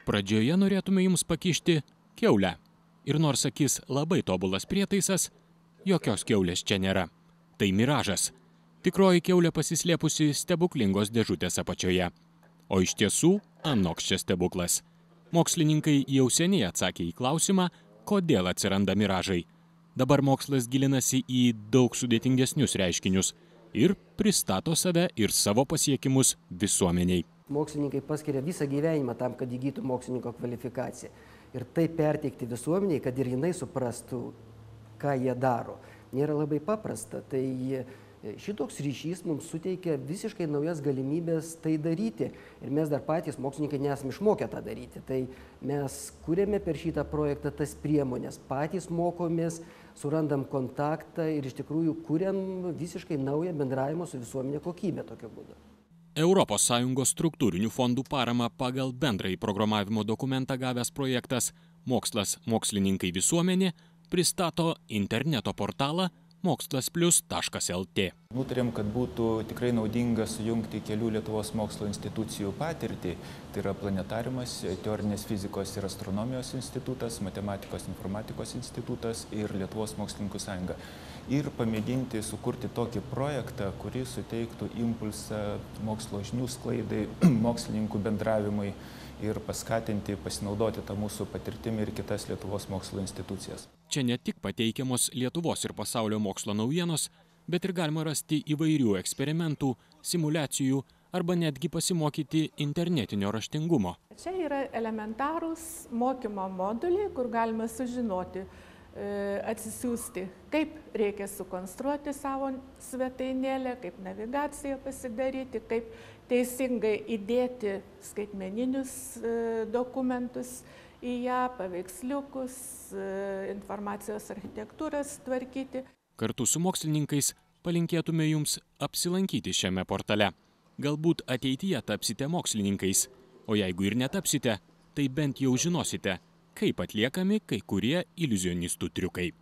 Pradžioje norėtume jums pakišti kiaulę. Ir nors sakys labai tobulas prietaisas, jokios kiaulės čia nėra. Tai miražas. Tikroji kiaulė pasislėpusi stebuklingos dėžutės apačioje. O iš tiesų, anoks čia stebuklas. Mokslininkai jau seniai atsakė į klausimą, kodėl atsiranda miražai. Dabar mokslas gilinasi į daug sudėtingesnius reiškinius ir pristato save ir savo pasiekimus visuomeniai. Mokslininkai paskiria visą gyvenimą tam, kad įgytų mokslininko kvalifikaciją. Ir tai perteikti visuomeniai, kad ir jinai suprastų, ką jie daro. Nėra labai paprasta. Tai šitoks ryšys mums suteikia visiškai naujas galimybės tai daryti. Ir mes dar patys mokslininkai nesame išmokę tą daryti. Tai mes kūrėme per šitą projektą tas priemonės, patys mokomės, surandam kontaktą ir iš tikrųjų kūrėm visiškai naują bendravimo su visuomenė kokybę tokiu būdu. ES struktūrinių fondų paramą pagal bendrąjį programavimo dokumentą gavęs projektas Mokslas, mokslininkai, visuomenė pristato interneto portalą mokslasplius.lt. Nutarėm, kad būtų tikrai naudinga sujungti kelių Lietuvos mokslo institucijų patirtį. Tai yra planetariumas, teorinės fizikos ir astronomijos institutas, matematikos informatikos institutas ir Lietuvos mokslininkų sąjunga. Ir pamėginti sukurti tokį projektą, kuris suteiktų impulsą mokslo žinių sklaidai, mokslininkų bendravimui ir paskatinti pasinaudoti tą mūsų patirtimį ir kitas Lietuvos mokslo institucijas. Čia ne tik pateikiamos Lietuvos ir pasaulio mokslo naujienos, bet ir galima rasti įvairių eksperimentų, simuliacijų arba netgi pasimokyti internetinio raštingumo. Čia yra elementarūs mokymo moduliai, kur galima sužinoti, atsisiųsti, kaip reikia sukonstruoti savo svetainėlę, kaip navigaciją pasidaryti, kaip teisingai įdėti skaitmeninius dokumentus į ją, paveiksliukus, informacijos architektūras tvarkyti. Kartu su mokslininkais palinkėtume jums apsilankyti šiame portale. Galbūt ateityje tapsite mokslininkais, o jeigu ir netapsite, tai bent jau žinosite, kaip atliekami kai kurie iliuzionistų triukai.